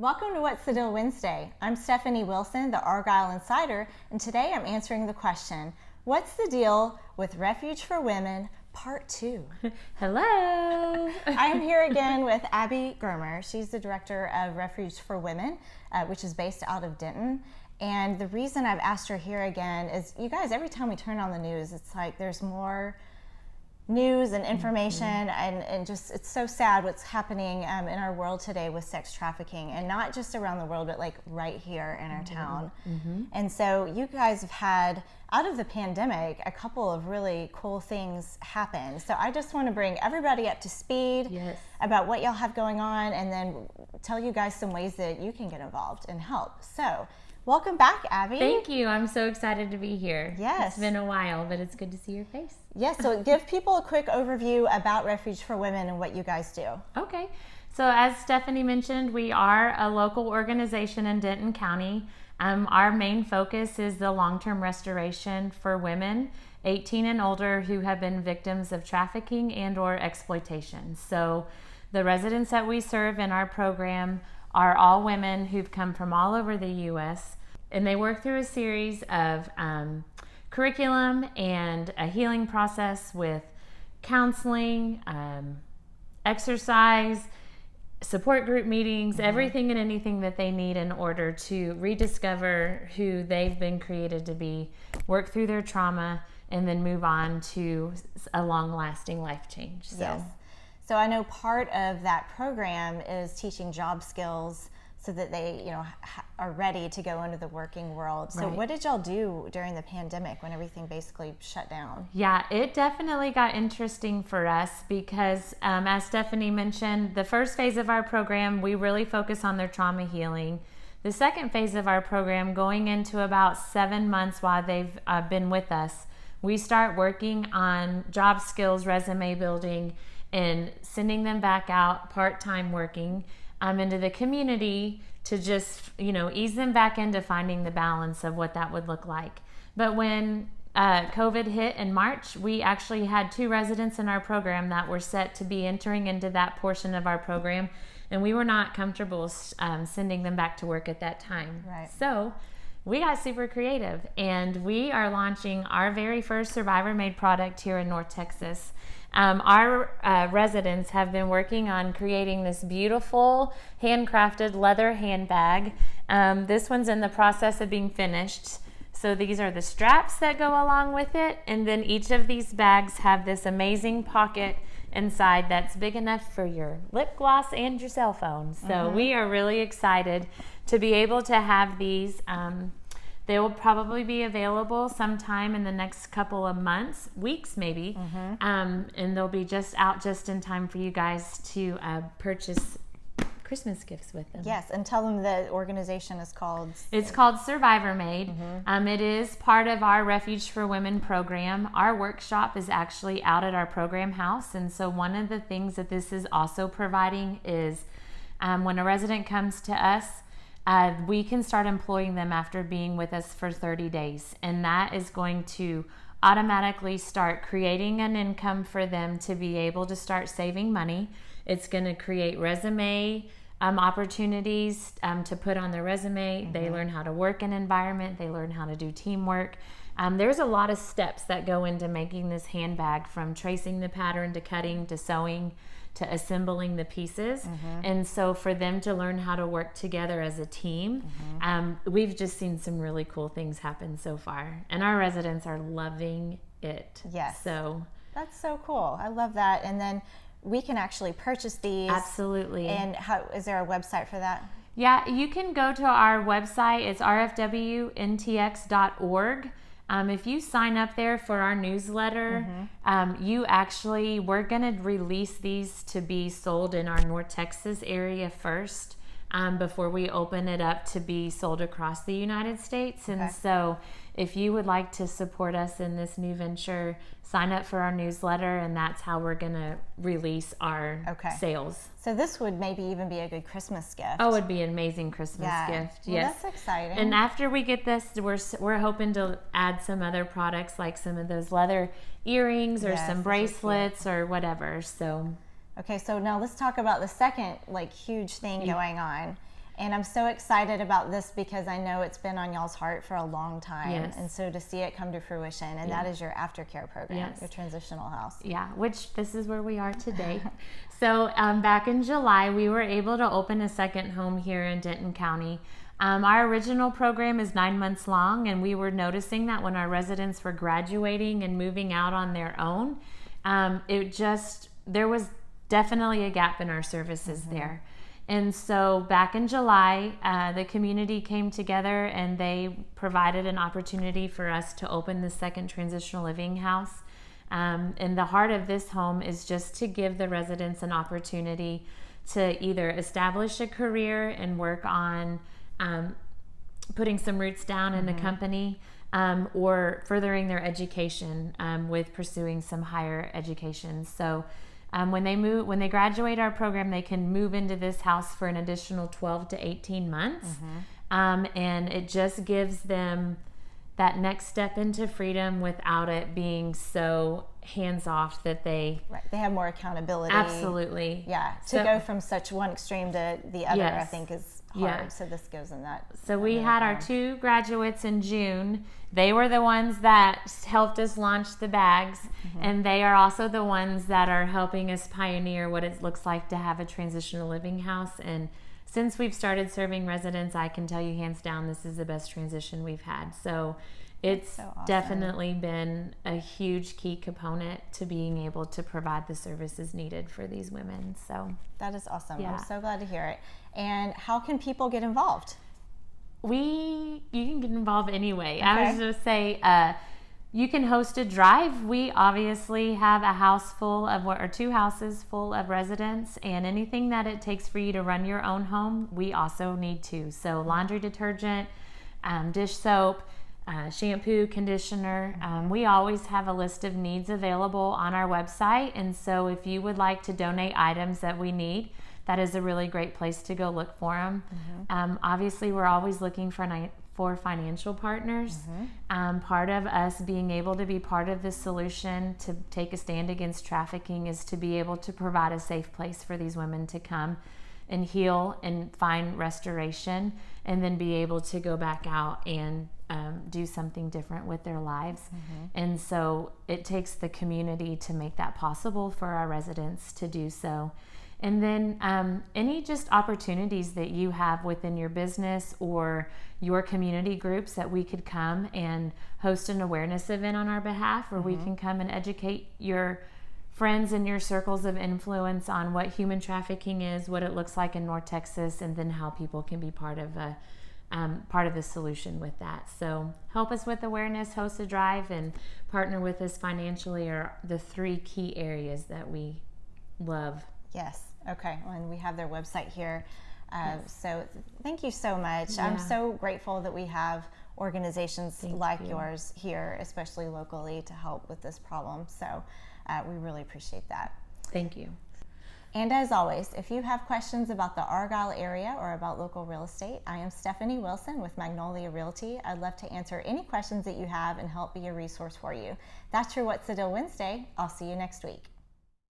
Welcome to What's the Deal Wednesday. I'm Stephanie Wilson, the Argyle Insider, and today I'm answering the question, what's the deal with Refuge for Women, Part 2? Hello! I'm here again with Abby Germer. She's the director of Refuge for Women, which is based out of Denton. And the reason I've asked her here again is, you guys, every time we turn on the news, it's like there's more news and information, and just it's so sad what's happening in our world today with sex trafficking, and not just around the world but like right here in our town. And so you guys have had, out of the pandemic, a couple of really cool things happen. So I just want to bring everybody up to speed about what y'all have going on, and then tell you guys some ways that you can get involved and help. So welcome back, Abby. Thank you. I'm so excited to be here. Yes. It's been a while, but it's good to see your face. Yes, so give people a quick overview about Refuge for Women and what you guys do. Okay. So as Stephanie mentioned, we are a local organization in Denton County. Our main focus is the long-term restoration for women 18 and older who have been victims of trafficking and or exploitation. So the residents that we serve in our program are all women who've come from all over the U.S., and they work through a series of curriculum and a healing process with counseling, exercise, support group meetings, everything and anything that they need in order to rediscover who they've been created to be, work through their trauma, and then move on to a long-lasting life change. Yes. So I know part of that program is teaching job skills so that they, are ready to go into the working world. So what did y'all do during the pandemic when everything basically shut down? Yeah, it definitely got interesting for us because, as Stephanie mentioned, the first phase of our program, we really focus on their trauma healing. The second phase of our program, going into about 7 months while they've been with us, we start working on job skills, resume building, and sending them back out part-time working into the community to just, ease them back into finding the balance of what that would look like. But when COVID hit in March, we actually had 2 residents in our program that were set to be entering into that portion of our program, and we were not comfortable sending them back to work at that time. Right. So we got super creative, and we are launching our very first Survivor-made product here in North Texas. Our residents have been working on creating this beautiful handcrafted leather handbag. This one's in the process of being finished. So these are the straps that go along with it, and then each of these bags have this amazing pocket inside that's big enough for your lip gloss and your cell phone. So we are really excited to be able to have these. They will probably be available sometime in the next couple of months, weeks maybe, and they'll be just out just in time for you guys to purchase Christmas gifts with them. Yes, and tell them the organization is called... It's called Survivor Made. It is part of our Refuge for Women program. Our workshop is actually out at our program house, and so one of the things that this is also providing is when a resident comes to us, we can start employing them after being with us for 30 days. And that is going to automatically start creating an income for them to be able to start saving money. It's going to create resume opportunities to put on their resume. They learn how to work in an environment. They learn how to do teamwork. There's a lot of steps that go into making this handbag, from tracing the pattern to cutting to sewing to assembling the pieces. And so for them to learn how to work together as a team, we've just seen some really cool things happen so far. And our residents are loving it. Yes. So that's so cool. I love that. And then we can actually purchase these. Absolutely. And how is there a website for that? Yeah, you can go to our website. It's rfwntx.org. If you sign up there for our newsletter, we're going to release these to be sold in our North Texas area first, before we open it up to be sold across the United States. And so if you would like to support us in this new venture, sign up for our newsletter, and that's how we're going to release our sales. So this would maybe even be a good Christmas gift. Oh, it'd be an amazing Christmas gift. Well, yes. That's exciting. And after we get this, we're hoping to add some other products, like some of those leather earrings or some bracelets or whatever. So okay, so now let's talk about the second huge thing going on. And I'm so excited about this because I know it's been on y'all's heart for a long time. Yes. And so to see it come to fruition, and that is your aftercare program, Yes. your transitional house. Yeah, which this is where we are today. So back in July, we were able to open a second home here in Denton County. Our original program is 9 months long, and we were noticing that when our residents were graduating and moving out on their own, there was definitely a gap in our services there. And so back in July, the community came together and they provided an opportunity for us to open the second transitional living house. And the heart of this home is just to give the residents an opportunity to either establish a career and work on putting some roots down in the company, or furthering their education with pursuing some higher education. So when they graduate our program, they can move into this house for an additional 12 to 18 months. And it just gives them that next step into freedom without it being so hands-off that they have more accountability. Absolutely. Yeah, to go from such one extreme to the other, Yes. I think is hard. Yeah. So this goes in that. So we had our 2 graduates in June. They were the ones that helped us launch the bags, and they are also the ones that are helping us pioneer what it looks like to have a transitional living house. And since we've started serving residents, I can tell you hands down, this is the best transition we've had. So it's so awesome. Definitely been a huge key component to being able to provide the services needed for these women. So that is awesome. Yeah. I'm so glad to hear it. And how can people get involved? You can get involved anyway. Okay. I was going to say, you can host a drive. We obviously have a house full of, or 2 houses full of residents, and anything that it takes for you to run your own home, we also need to. So laundry detergent, dish soap, shampoo, conditioner. We always have a list of needs available on our website, and so if you would like to donate items that we need, that is a really great place to go look for them. Obviously, we're always looking for financial partners. Part of us being able to be part of the solution to take a stand against trafficking is to be able to provide a safe place for these women to come and heal and find restoration, and then be able to go back out and do something different with their lives. And so it takes the community to make that possible for our residents to do so. And then any just opportunities that you have within your business or your community groups that we could come and host an awareness event on our behalf, or we can come and educate your friends in your circles of influence on what human trafficking is, what it looks like in North Texas, and then how people can be part of the solution with that. So help us with awareness, host a drive, and partner with us financially are the 3 key areas that we love. Yes. Okay. Well, and we have their website here. So thank you so much. Yeah. I'm so grateful that we have organizations Thank like you. yours here, especially locally, to help with this problem. So we really appreciate that. Thank you. And as always, if you have questions about the Argyle area or about local real estate, I am Stephanie Wilson with Magnolia Realty. I'd love to answer any questions that you have and help be a resource for you. That's your What's the Deal Wednesday. I'll see you next week.